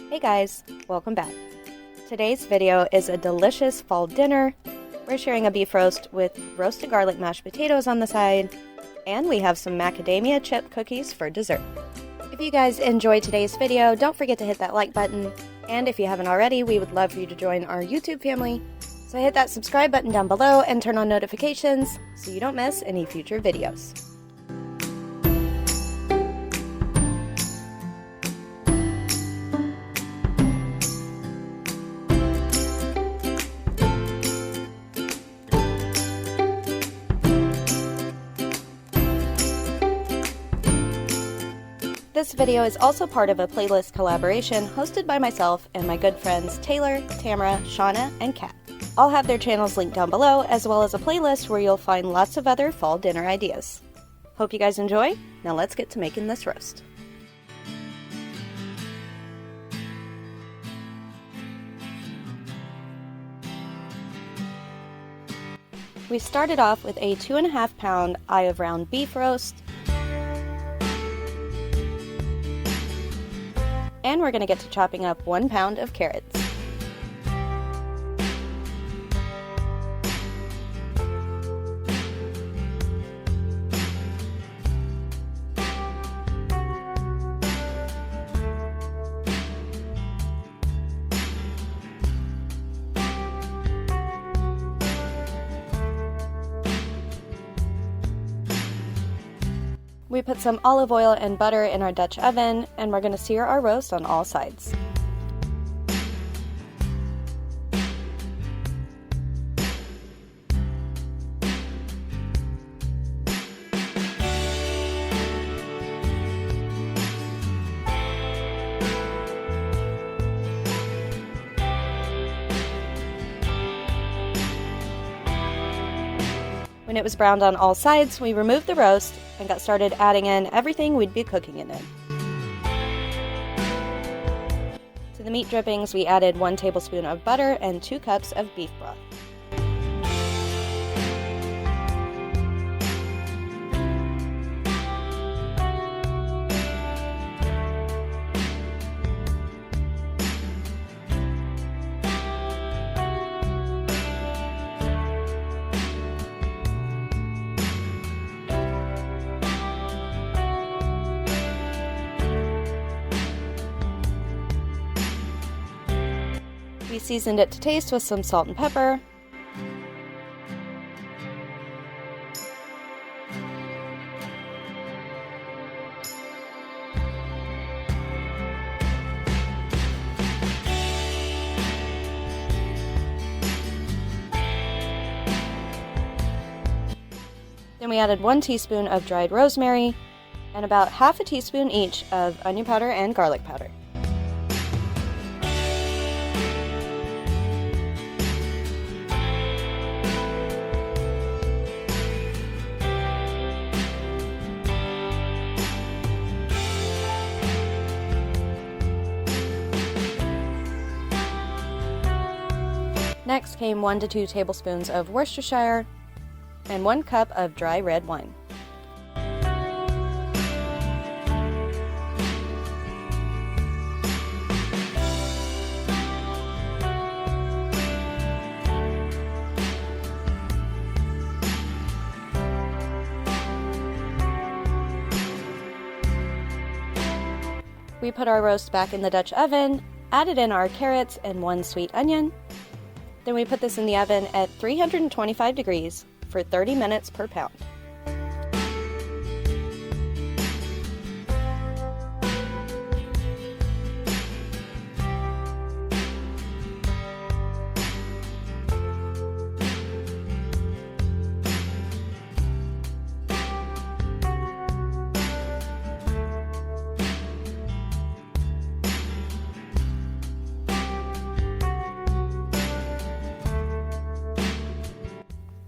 Hey guys, welcome back. Today's video is a delicious fall dinner. We're sharing a beef roast with roasted garlic mashed potatoes on the side, and we have some macadamia chip cookies for dessert. If you guys enjoyed today's video, don't forget to hit that like button, and if you haven't already, we would love for you to join our YouTube family. So hit that subscribe button down below and turn on notifications so you don't miss any future videos. This video is also part of a playlist collaboration hosted by myself and my good friends Taylor, Tamara, Shauna, and Kat. I'll have their channels linked down below, as well as a playlist where you'll find lots of other fall dinner ideas. Hope you guys enjoy. Now let's get to making this roast. We started off with a 2.5 pound eye of round beef roast. And we're going to get to chopping up 1 pound of carrots. We put some olive oil and butter in our Dutch oven, and we're going to sear our roast on all sides. When it was browned on all sides, we removed the roast and got started adding in everything we'd be cooking in it. To the meat drippings, we added 1 tablespoon of butter and 2 cups of beef broth. We seasoned it to taste with some salt and pepper. Then we added 1 teaspoon of dried rosemary and about half a teaspoon each of onion powder and garlic powder. Next came 1 to 2 tablespoons of Worcestershire and 1 cup of dry red wine. We put our roast back in the Dutch oven, added in our carrots and 1 sweet onion. Then we put this in the oven at 325 degrees for 30 minutes per pound.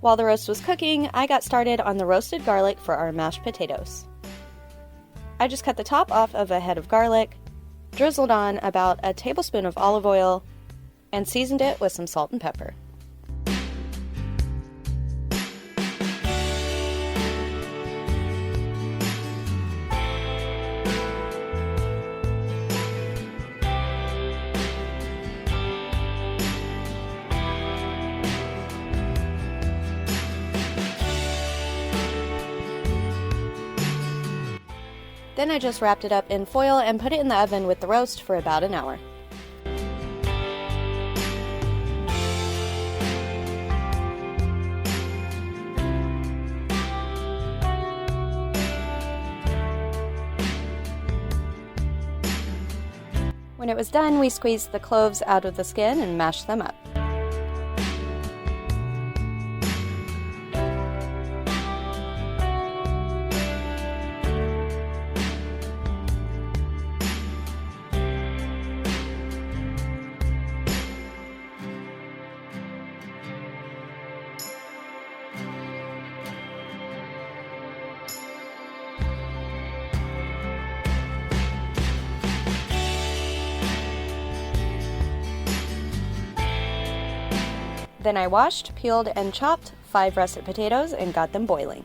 While the roast was cooking, I got started on the roasted garlic for our mashed potatoes. I just cut the top off of a head of garlic, drizzled on about a tablespoon of olive oil, and seasoned it with some salt and pepper. Then I just wrapped it up in foil and put it in the oven with the roast for about an hour. When it was done, we squeezed the cloves out of the skin and mashed them up. Then I washed, peeled, and chopped 5 russet potatoes and got them boiling.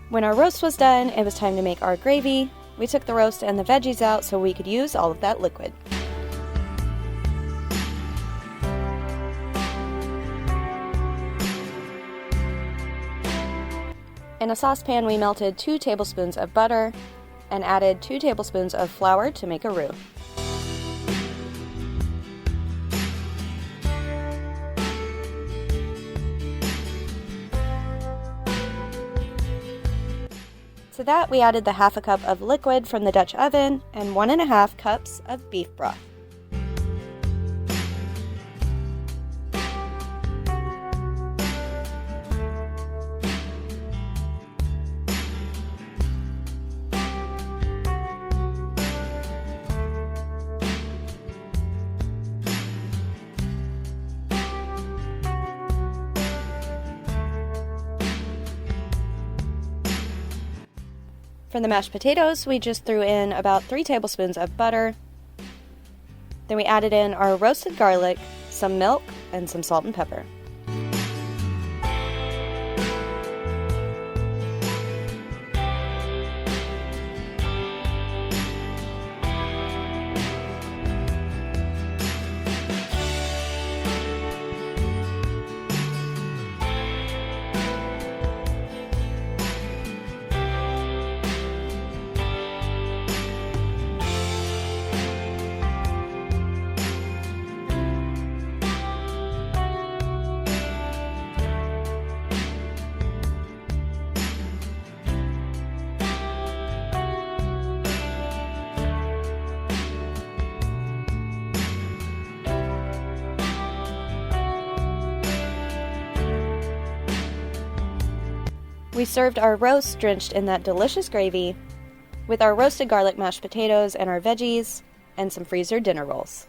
When our roast was done, it was time to make our gravy. We took the roast and the veggies out so we could use all of that liquid. In a saucepan, we melted 2 tablespoons of butter and added 2 tablespoons of flour to make a roux. To that, we added the 1/2 cup of liquid from the Dutch oven and 1½ cups of beef broth. For the mashed potatoes, we just threw in about 3 tablespoons of butter. Then we added in our roasted garlic, some milk, and some salt and pepper. We served our roast drenched in that delicious gravy with our roasted garlic mashed potatoes and our veggies and some freezer dinner rolls.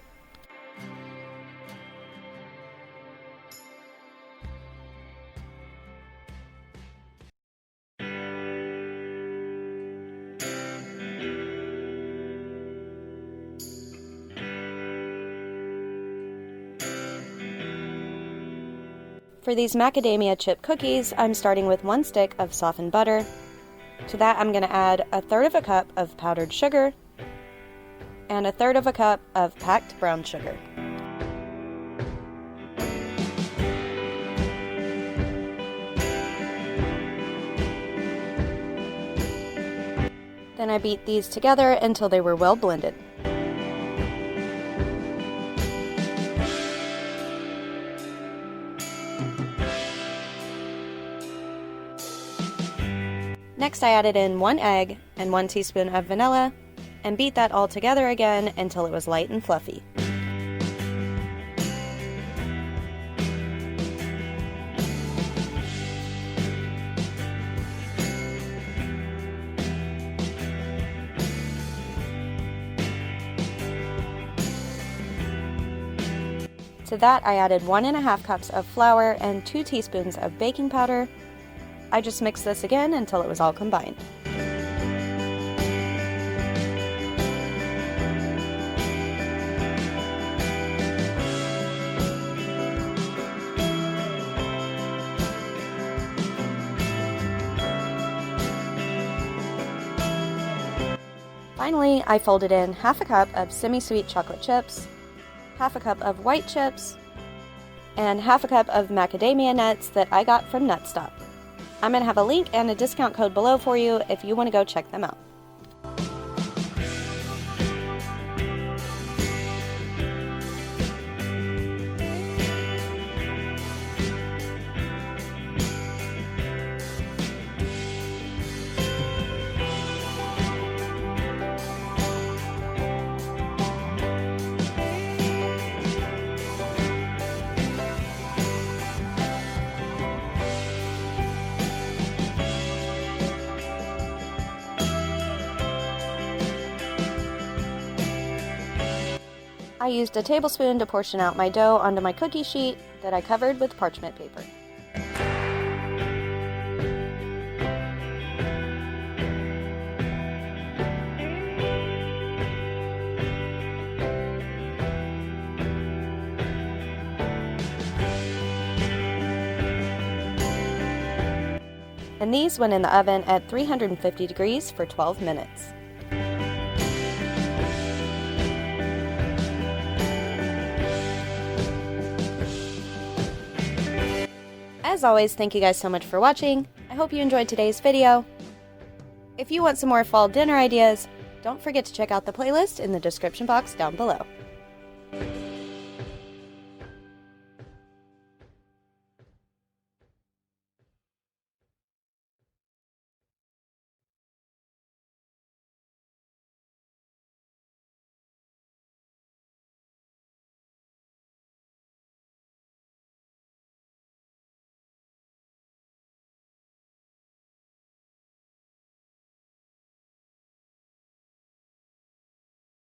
For these macadamia chip cookies, I'm starting with 1 stick of softened butter. To that, I'm going to add 1/3 cup of powdered sugar and 1/3 cup of packed brown sugar. Then I beat these together until they were well blended. Next, I added in 1 egg and 1 teaspoon of vanilla and beat that all together again until it was light and fluffy. To that, I added 1½ cups of flour and 2 teaspoons of baking powder. I just mixed this again until it was all combined. Finally, I folded in half a cup of semi-sweet chocolate chips, half a cup of white chips, and half a cup of macadamia nuts that I got from Nutstop. I'm going to have a link and a discount code below for you if you want to go check them out. I used a tablespoon to portion out my dough onto my cookie sheet that I covered with parchment paper. And these went in the oven at 350 degrees for 12 minutes. As always, thank you guys so much for watching. I hope you enjoyed today's video. If you want some more fall dinner ideas, don't forget to check out the playlist in the description box down below.